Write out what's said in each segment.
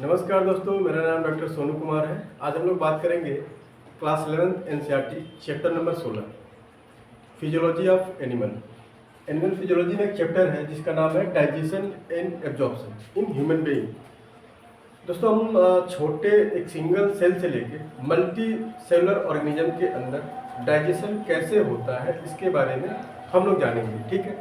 नमस्कार दोस्तों, मेरा नाम डॉक्टर सोनू कुमार है। आज हम लोग बात करेंगे class 11th NCERT chapter number 16 physiology of animal. Animal physiology में एक चैप्टर है जिसका नाम है digestion and absorption in human being. दोस्तों, हम छोटे एक सिंगल सेल से लेके मल्टी सेलुलर ऑर्गेनिज्म के अंदर डाइजेशन कैसे होता है इसके बारे में हम लोग जानेंगे। ठीक है,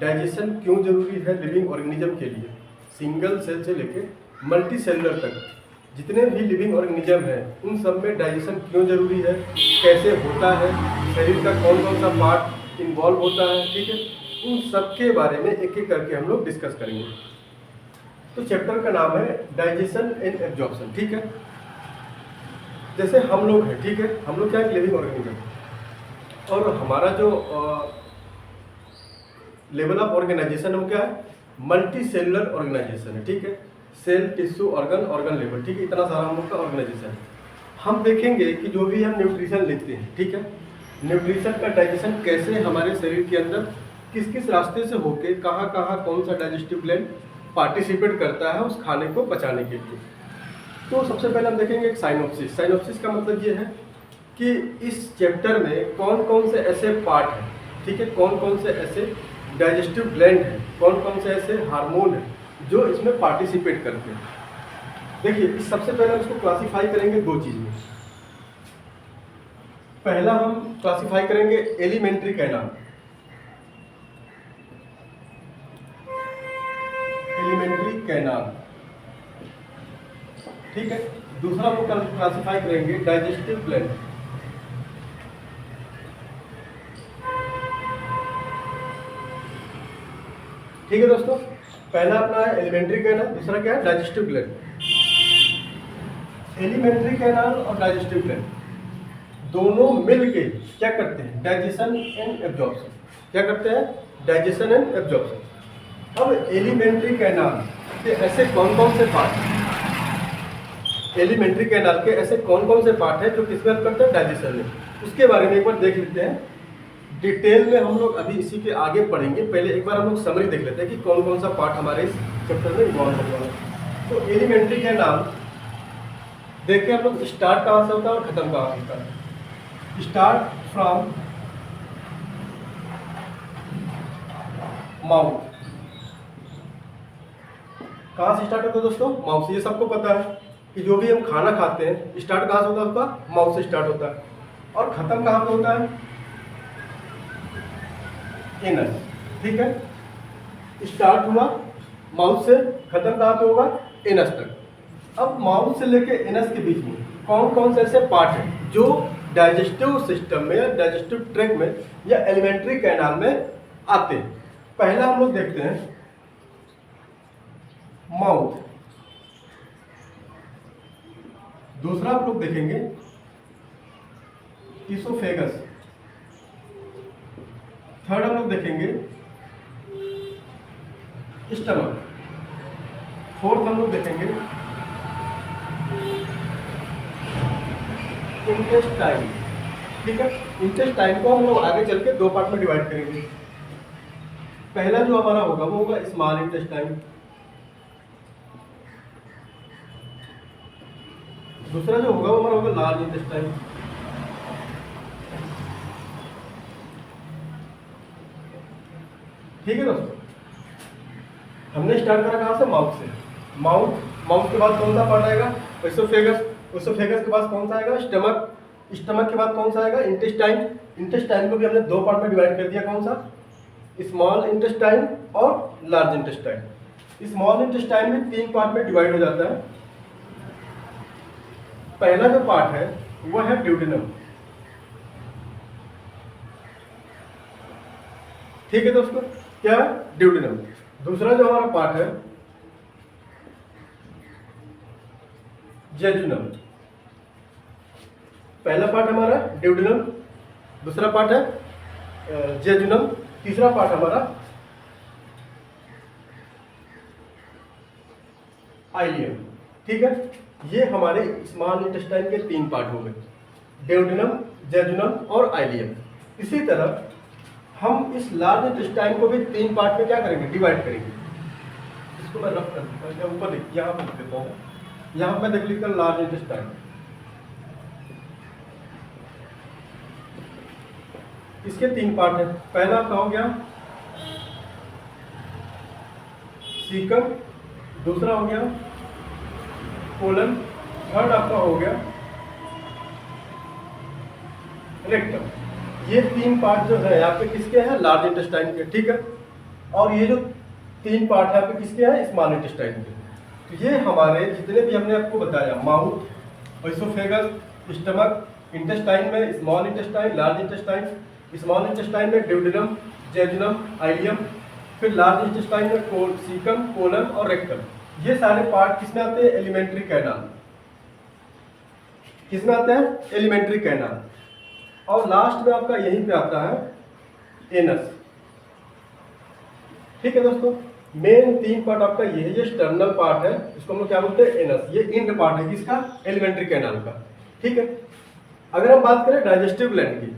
डाइजेशन क्यों जरूरी है लिविंग ऑर्गेनिज्म के लिए। सिंगल सेल से लेके मल्टी सेलुलर तक जितने भी लिविंग ऑर्गेनिज्म हैं उन सब में डाइजेशन क्यों जरूरी है, कैसे होता है, शरीर का कौन कौन सा पार्ट इन्वॉल्व होता है। ठीक है, उन सब के बारे में एक एक करके हम लोग डिस्कस करेंगे। तो चैप्टर का नाम है डाइजेशन एंड एब्जॉर्प्शन। ठीक है, जैसे हम लोग हैं, ठीक है, हम लोग क्या है, लिविंग ऑर्गेनिज्म, और हमारा जो लेवल ऑफ ऑर्गेनाइजेशन है क्या है, मल्टी सेलुलर ऑर्गेनाइजेशन है। ठीक है, cell, tissue, organ, organ level. ठीक है, इतना सारा हम लोग का ऑर्गेनाइजेशन है। हम देखेंगे कि जो भी हम न्यूट्रिशन लेते हैं, ठीक है, न्यूट्रिशन का डाइजेशन कैसे हमारे शरीर के अंदर किस किस रास्ते से होके कहाँ कहाँ कौन सा डाइजेस्टिव ग्लैंड पार्टिसिपेट करता है उस खाने को पचाने के लिए। तो सबसे पहले हम देखेंगे एक साइनोप्सिस। साइनोप्सिस का मतलब ये है कि इस चैप्टर में कौन कौन से ऐसे पार्ट हैं, ठीक है, कौन कौन से ऐसे डाइजेस्टिव ग्लैंड हैं, कौन कौन से ऐसे हार्मोन हैं जो इसमें पार्टिसिपेट करते हैं। देखिए, इस सबसे पहले हम इसको क्लासिफाई करेंगे दो चीज में। पहला हम क्लासिफाई करेंगे एलिमेंट्री कैनाल। एलिमेंट्री कैनाल, ठीक है। दूसरा हम क्लासिफाई करेंगे डाइजेस्टिव ग्लैंड। ठीक है दोस्तों, पहला अपना है एलिमेंट्री कैनाल, दूसरा क्या है, डाइजेस्टिव ग्लैंड। एलिमेंट्री कैनाल और डाइजेस्टिव ग्लैंड दोनों मिलके क्या करते हैं, डाइजेशन एंड एब्जॉर्प्शन। क्या करते हैं, डाइजेशन एंड एब्जॉर्प्शन। अब एलिमेंट्री कैनाल के ऐसे कौन कौन से पार्ट हैं, एलिमेंट्री कैनाल के ऐसे कौन कौन से पार्ट हैं जो किसमें हेल्प करते हैं, डाइजेशन में, उसके बारे में एक बार देख लेते हैं। डिटेल में हम लोग अभी इसी के आगे पढ़ेंगे। पहले एक बार हम लोग समरी देख लेते हैं कि कौन कौन सा पार्ट हमारे इस चैप्टर में इन्वॉल्व होगा। तो एलिमेंट्री कैनाल देखिए हम लोग स्टार्ट कहाँ से होता है और खत्म कहाँ से होता है। Start from mouth. कहाँ से स्टार्ट होता है दोस्तों, माउथ से। ये सबको पता है कि जो भी हम खाना खाते हैं स्टार्ट कहाँ से होता है, उसका माउथ से स्टार्ट होता है। और खत्म कहाँ पे होता है, एनस। ठीक है, स्टार्ट हुआ माउथ से, खत्म कहाँ पे होगा, एनस तक। अब माउथ से लेके एनस के बीच में कौन कौन से ऐसे पार्ट हैं जो डाइजेस्टिव सिस्टम में या डाइजेस्टिव ट्रैक्ट में या एलिमेंट्री कैनाल में आते हैं। पहला हम लोग देखते हैं माउथ, दूसरा हम लोग देखेंगे इसोफेगस, थर्ड हम लोग देखेंगे स्टमक, फोर्थ हम लोग देखेंगे इंटेस्टाइन। ठीक है, इंटेस्टाइन को हम लोग आगे चल के दो पार्ट में डिवाइड करेंगे। पहला जो हमारा होगा वो होगा स्मॉल इंटेस्टाइन, दूसरा जो होगा वो हमारा होगा लार्ज इंटेस्टाइन। ठीक है दोस्तों, हमने स्टार्ट करा कहाँ से, माउथ से। माउथ के बाद कौन सा पार्ट आएगा, इसोफेगस। इसोफेगस के बाद कौन सा आएगा, स्टमक। स्टमक के बाद कौन सा आएगा, इंटेस्टाइन। इंटेस्टाइन को भी हमने दो पार्ट में डिवाइड कर दिया, कौन सा, स्मॉल इंटेस्टाइन और लार्ज इंटेस्टाइन। स्मॉल इंटेस्टाइन भी तीन पार्ट में डिवाइड हो जाता है। पहला जो पार्ट है वह है ड्यूडेनम। ठीक है दोस्तों, क्या है, ड्यूडेनम। दूसरा जो हमारा पार्ट है जेजुनम। पहला पार्ट हमारा ड्यूडेनम, दूसरा पार्ट है जेजुनम, तीसरा पार्ट हमारा आइलियम। ठीक है, ये हमारे स्मॉल इंटेस्टाइन के तीन पार्ट हो गए, ड्यूडेनम, जेजुनम और आइलियम। इसी तरह हम इस लार्ज इंटेस्टाइन को भी तीन पार्ट में क्या करेंगे, डिवाइड करेंगे। इसको मैं रफ कर देता हूँ, ऊपर यहाँ पर लिख देता हूँ। यहाँ पे देख लिखा लार्ज इंटेस्टाइन। इसके 3 पार्ट है। पहला आपका हो गया सीकम, दूसरा हो गया कोलन, थर्ड आपका हो गया रेक्टम। ये 3 पार्ट जो है यहाँ पे किसके हैं? लार्ज इंटेस्टाइन के, ठीक है। और ये जो 3 पार्ट है यहाँ पे किसके हैं? स्मॉल इंटेस्टाइन के। तो ये हमारे जितने भी हमने आपको बताया, माउथ, इसोफेगस, स्टमक, इंटेस्टाइन में small intestine, large intestine, small intestine में ड्यूडेनम, जेजुनम, आइलियम, फिर लार्ज इंटेस्टाइन में सीकम, कोलन और रेक्टम। ये सारे पार्ट किसमें आते हैं? Alimentary canal. किसमें आते हैं? Alimentary canal. और लास्ट में आपका यहीं पे आता है एनस, ठीक है दोस्तों। मेन 3 पार्ट आपका ये है, ये स्टर्नल पार्ट है, इसको हम लोग क्या बोलते हैं? एनस। ये इंड पार्ट है किसका? एलिमेंट्री कैनाल का, ठीक है। अगर हम बात करें डाइजेस्टिव ग्लैंड की,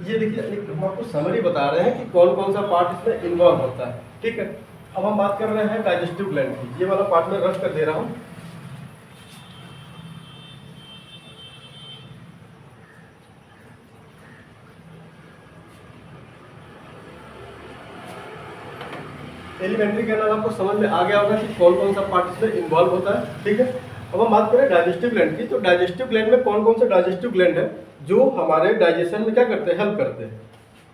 ये देखिए एक हम आपको समरी बता रहे हैं कि कौन कौन सा पार्ट इसमें इन्वॉल्व होता है, ठीक है। अब हम बात कर रहे हैं डाइजेस्टिव ग्लैंड की। ये वाला पार्ट मैं रख कर दे रहा हूँ। एलिमेंट्री कैनाल आपको समझ में आ गया होगा कि कौन कौन सा पार्ट इसमें इन्वॉल्व होता है, ठीक है। अब हम बात करें डाइजेस्टिव ग्लैंड की, तो डाइजेस्टिव ग्लैंड में कौन कौन से डाइजेस्टिव ग्लैंड है जो हमारे डाइजेशन में क्या करते हैं? हेल्प करते हैं।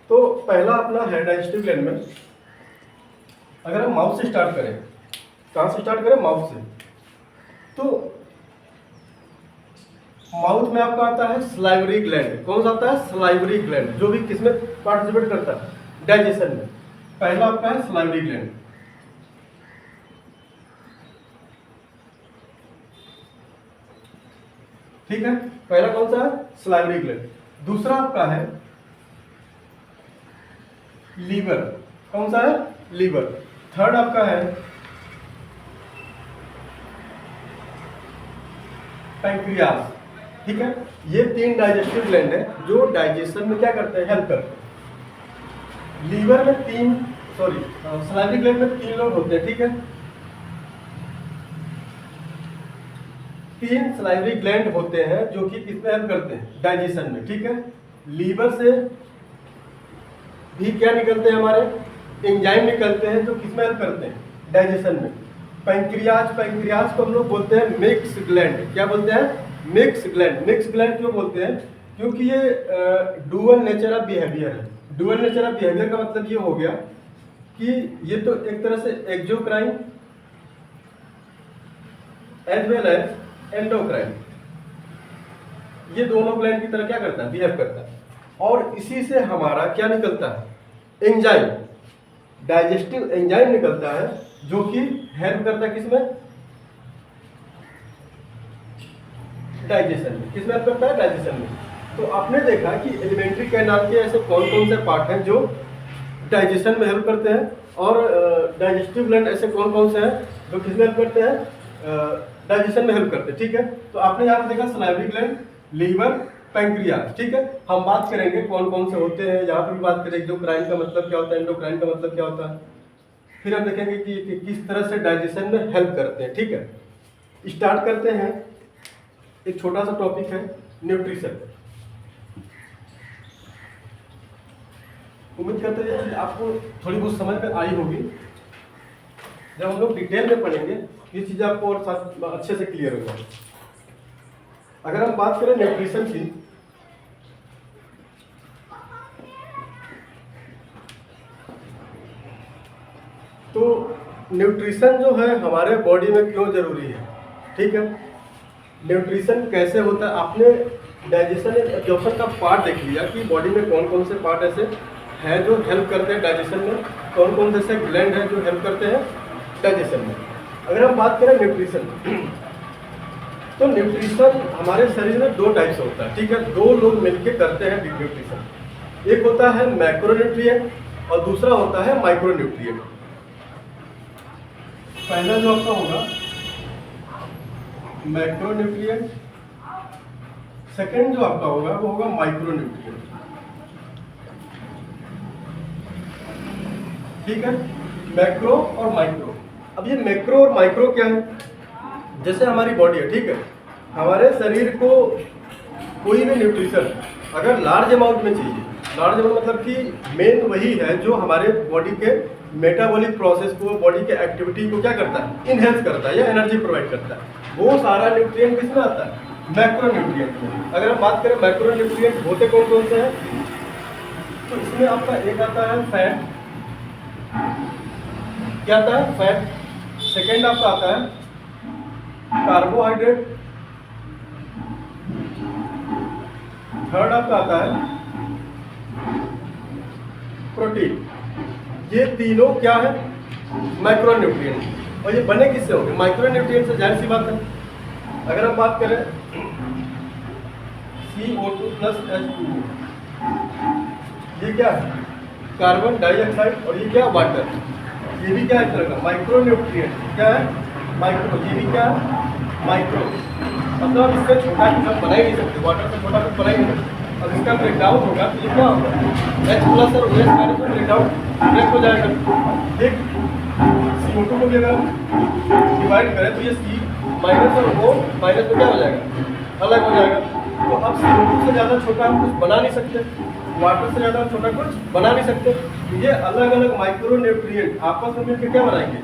तो पहला अपना है डाइजेस्टिव ग्लैंड में, अगर हम माउथ से स्टार्ट करें, कहाँ से स्टार्ट करें? माउथ से। तो माउथ में आपका आता है सलाइवरी ग्लैंड। कौन सा आता है? सलाइवरी ग्लैंड, जो भी किसमें पार्टिसिपेट करता है? डाइजेशन में। पहला आपका है सलाइवरी ग्लैंड, ठीक है। पहला कौन सा है? Salivary gland. दूसरा आपका है लीवर। कौन सा है? लीवर। थर्ड आपका है पैंक्रियास, ठीक है। ये 3 डाइजेस्टिव ग्लैंड है जो डाइजेशन में क्या करते हैं? हेल्प करते हैं। लीवर में 3, सॉरी सलाइवरी ग्लैंड में 3 लोग होते हैं, ठीक है। 3 सलाइवरी ग्लैंड होते हैं जो कि किसमें हेल्प करते हैं? डाइजेशन में, ठीक है। लीवर से भी क्या निकलते हैं? हमारे एंजाइम निकलते हैं जो किसमें हेल्प करते हैं? डाइजेशन में। पैंक्रियाज को हम लोग बोलते हैं मिक्स ग्लैंड। क्या बोलते हैं? Mix gland. मिक्स ग्लैंड क्यों बोलते हैं? क्योंकि ये डुअल नेचर ऑफ बिहेवियर है। डुअल नेचर ऑफ बिहेवियर का मतलब ये हो गया कि ये तो एक तरह से exocrine as well as endocrine, ये दोनों ग्लैंड की तरह क्या करता है? बिहेव करता है। और इसी से हमारा क्या निकलता है? एंजाइम, डाइजेस्टिव एंजाइम निकलता है जो कि हेल्प करता है किसमें? डाइजेशन में। किसमें हेल्प करता है? डाइजेशन में। तो आपने देखा कि एलिमेंट्री कैनाल के ऐसे कौन कौन से पार्ट हैं जो डाइजेशन में हेल्प करते हैं, और डाइजेस्टिव ग्लैंड ऐसे कौन कौन से हैं जो किसमें हेल्प करते हैं? डाइजेशन में हेल्प करते हैं, ठीक है। तो आपने यहाँ पे देखा सलाइवरी ग्लैंड, लीवर, पैंक्रियास, ठीक है। हम बात करेंगे कौन कौन से होते हैं, यहाँ पे भी बात करेंगे एक्सोक्राइन का मतलब क्या होता है, एंडोक्राइन का मतलब क्या होता है। फिर हम देखेंगे कि किस तरह से डाइजेशन में हेल्प करते हैं, ठीक है। स्टार्ट करते हैं। एक छोटा सा टॉपिक है न्यूट्रिशन। उम्मीद करते हैं कि आपको थोड़ी बहुत समझ में आई होगी। जब हम लोग डिटेल में पढ़ेंगे ये चीज़ आपको और अच्छे से क्लियर होगा। अगर हम बात करें न्यूट्रिशन की, तो न्यूट्रिशन जो है हमारे बॉडी में क्यों जरूरी है, ठीक है। न्यूट्रिशन कैसे होता है? आपने डाइजेशन एंड एब्जॉर्प्शन का पार्ट देख लिया कि बॉडी में कौन कौन से पार्ट ऐसे हैं जो हेल्प करते हैं डाइजेशन में, कौन कौन से ऐसे ग्लैंड हैं जो हेल्प करते हैं डाइजेशन में। अगर हम बात करें न्यूट्रिशन, तो न्यूट्रिशन हमारे शरीर में 2 टाइप से होता है, ठीक है। 2 लोग मिलकर करते हैं न्यूट्रिशन। एक होता है मैक्रोन्यूट्रिएंट और दूसरा होता है माइक्रोन्यूट्रिएंट। पहला जो आपका होगा मैक्रोन्यूट्रिएंट, सेकंड जो आपका होगा वो होगा माइक्रोन्यूट्रिएंट, ठीक है। मैक्रो और माइक्रो। अब ये मैक्रो और माइक्रो क्या है? जैसे हमारी बॉडी है, ठीक है, हमारे शरीर को कोई भी न्यूट्रिशन अगर लार्ज अमाउंट में चाहिए, लार्ज अमाउंट मतलब कि मेन वही है जो हमारे बॉडी के मेटाबॉलिक प्रोसेस को, बॉडी के एक्टिविटी को क्या करता है, इनहेंस करता है या एनर्जी प्रोवाइड करता है। वो सारा न्यूट्रिएंट किसमें आता है, मैक्रो न्यूट्रिएंट में। अगर हम बात करें मैक्रो न्यूट्रिएंट होते कौन कौन से हैं, तो इसमें आपका एक आता है फैट, क्या आता है, फैट। सेकेंड आपका आता है कार्बोहाइड्रेट। थर्ड आपका आता है प्रोटीन। ये तीनों क्या है, माइक्रो न्यूट्रिएंट। और ये बने किससे होंगे, माइक्रो न्यूट्रिएंट से, जाहिर सी बात है। अगर हम बात करें CO2 प्लस H2O, ये क्या है, कार्बन डाइऑक्साइड, और ये क्या, वाटर। ये भी क्या है, इस तरह का माइक्रो न्यूट्रिएंट। क्या है, माइक्रो। ये भी क्या है, माइक्रो। मतलब इससे छोटा कुछ हम बना ही नहीं सकते, वाटर से छोटा कुछ बना ही नहीं सकते। अब इसका ब्रेकडाउन होगा तो ये क्या होगा, H प्लस और OH माइनस में ब्रेकडाउन ब्रेक हो जाएगा, ठीक। CO2 को भी अगर डिवाइड करें तो ये C माइनस और O माइनस में क्या हो जाएगा, अलग हो जाएगा। तो अब CO2 से ज़्यादा छोटा हम कुछ बना नहीं सकते, वाटर से ज़्यादा छोटा कुछ बना नहीं सकते। तो ये अलग अलग माइक्रो न्यूट्रिएंट आपस में मिलकर क्या बनाएंगे,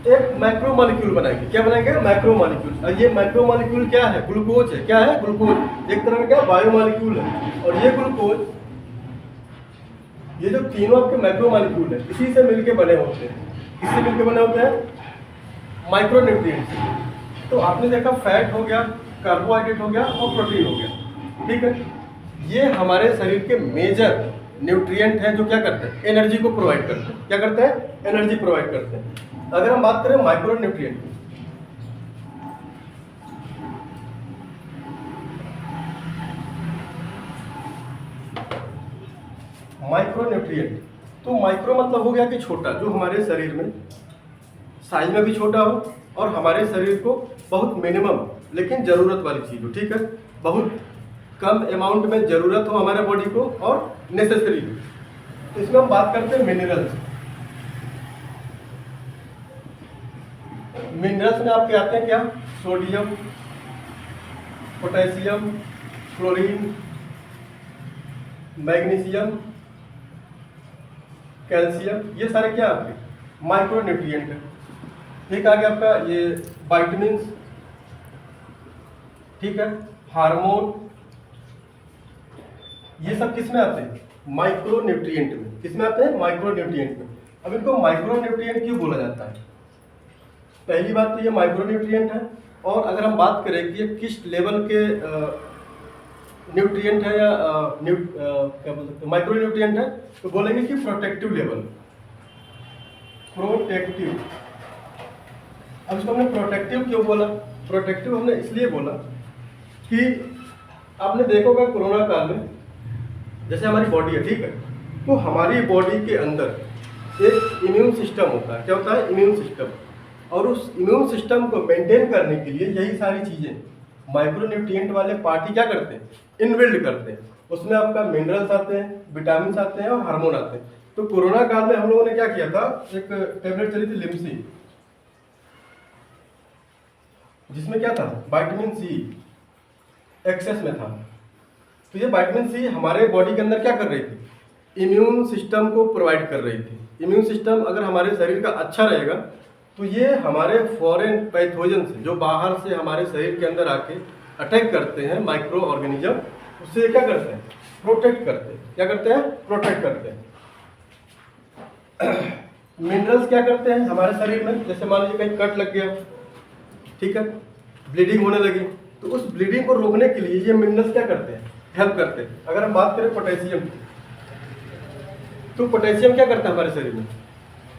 एक मैक्रो मॉलिक्यूल बनाएंगे। क्या बनाएंगे, मैक्रो मॉलिक्यूल। और ये मैक्रो मॉलिक्यूल क्या है, ग्लूकोज है। क्या है, ग्लूकोज। एक तरह का क्या, बायो मॉलिक्यूल है। और ये ग्लूकोज, ये जो तीनों आपके मैक्रो मॉलिक्यूल है, इसी से मिलके बने होते हैं। किससे मिलके बने होते हैं, माइक्रो न्यूट्रिएंट से। तो आपने देखा फैट हो गया, कार्बोहाइड्रेट हो गया और प्रोटीन हो गया, ठीक है। ये हमारे शरीर के मेजर न्यूट्रिएंट हैं जो क्या करते हैं, एनर्जी को प्रोवाइड करते हैं। क्या करते हैं, एनर्जी प्रोवाइड करते हैं। अगर हम बात करें माइक्रो न्यूट्रिएंट, माइक्रो न्यूट्रिएंट, तो माइक्रो मतलब हो गया कि छोटा, जो हमारे शरीर में साइज में भी छोटा हो और हमारे शरीर को बहुत मिनिमम लेकिन ज़रूरत वाली चीज़ हो, ठीक है। बहुत कम अमाउंट में ज़रूरत हो हमारे बॉडी को और नेसेसरी हो। तो इसमें हम बात करते हैं मिनरल्स। मिनरल्स में आपके आते हैं क्या, sodium, potassium, chlorine, magnesium, calcium. ये सारे क्या आपके माइक्रो न्यूट्रिएंट है। एक आ गया आपका ये विटामिन, ठीक है, हार्मोन। ये सब किस में आते हैं, माइक्रो न्यूट्रिएंट में। किस में आते हैं, माइक्रो न्यूट्रिएंट में। अब इनको माइक्रो न्यूट्रिएंट क्यों बोला जाता है, पहली बात तो ये माइक्रो न्यूट्रिएंट है। और अगर हम बात करें कि ये किस लेवल के न्यूट्रिएंट है या क्या बोल सकते हैं, माइक्रो न्यूट्रिएंट है, तो बोलेंगे कि प्रोटेक्टिव लेवल, प्रोटेक्टिव। अब इसको हमने प्रोटेक्टिव क्यों बोला, प्रोटेक्टिव हमने इसलिए बोला कि आपने देखा होगा कोरोना काल में, जैसे हमारी बॉडी है, ठीक है, तो हमारी बॉडी के अंदर एक इम्यून सिस्टम होता है। क्या होता है, इम्यून सिस्टम। और उस इम्यून सिस्टम को मेंटेन करने के लिए यही सारी चीज़ें माइक्रो न्यूट्रिएंट वाले पार्ट ही क्या करते हैं, इनबिल्ड करते हैं। उसमें आपका मिनरल्स आते हैं, विटामिन आते हैं और हार्मोन आते हैं। तो कोरोना काल में हम लोगों ने क्या किया था, एक टेबलेट चली थी लिम्सी, जिसमें क्या था, विटामिन सी एक्सेस में था। तो ये विटामिन सी हमारे बॉडी के अंदर क्या कर रही थी, इम्यून सिस्टम को प्रोवाइड कर रही थी। इम्यून सिस्टम अगर हमारे शरीर का अच्छा रहेगा तो ये हमारे फॉरेन पैथोजन से, जो बाहर से हमारे शरीर के अंदर आके अटैक करते हैं माइक्रो ऑर्गेनिज्म, उससे क्या करते हैं, प्रोटेक्ट करते हैं। क्या करते हैं, प्रोटेक्ट करते हैं। मिनरल्स क्या करते हैं हमारे शरीर में, जैसे मान लीजिए कहीं कट लग गया, ठीक है, ब्लीडिंग होने लगी, तो उस ब्लीडिंग को रोकने के लिए ये मिनरल्स क्या करते हैं, हेल्प करते हैं। अगर हम बात करें पोटेशियम की, तो पोटेशियम क्या करता है हमारे शरीर में,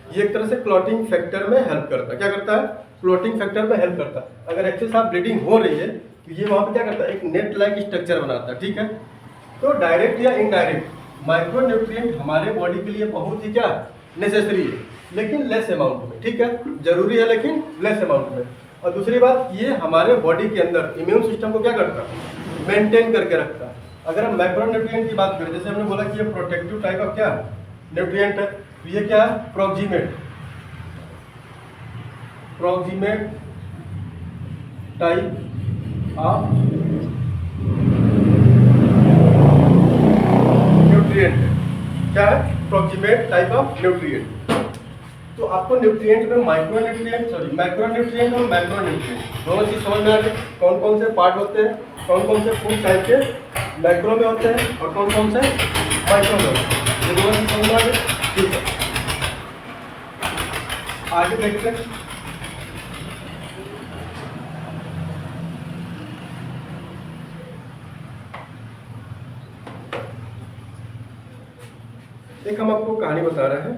ये एक तरह से क्लॉटिंग फैक्टर में हेल्प करता है। क्या करता है, क्लॉटिंग फैक्टर में हेल्प करता है। अगर एक्सेस ऑफ ब्लीडिंग हो रही है तो ये वहाँ पे क्या करता है, एक नेट लाइक स्ट्रक्चर बनाता है, ठीक है। तो डायरेक्ट या इनडायरेक्ट माइक्रो न्यूट्रिएंट हमारे बॉडी के लिए बहुत ही क्या नेसेसरी है, लेकिन लेस अमाउंट में, ठीक है, जरूरी है लेकिन लेस अमाउंट में। और दूसरी बात, ये हमारे बॉडी के अंदर इम्यून सिस्टम को क्या करता है, मेंटेन करके रखता है। अगर हम मैक्रो न्यूट्रिएंट की बात करें, जैसे हमने बोला कि ये प्रोटेक्टिव टाइप ऑफ क्या न्यूट्रिएंट है, तो ये क्या है, proximate. proximate type of nutrient क्या है? Proximate type of nutrient. तो आपको न्यूट्रिएंट में मैक्रो न्यूट्रिएंट और मैक्रो न्यूट्रिएंट दोनों चीज समझ में आ गई। कौन कौन से पार्ट होते हैं, कौन कौन से फूड टाइप के मैक्रो में होते हैं और कौन कौन से माइक्रो में होते हैं, ये दोनों चीज समझ में आ गई। ठीक है, आगे देखते हैं। एक हम आपको कहानी बता रहे हैं।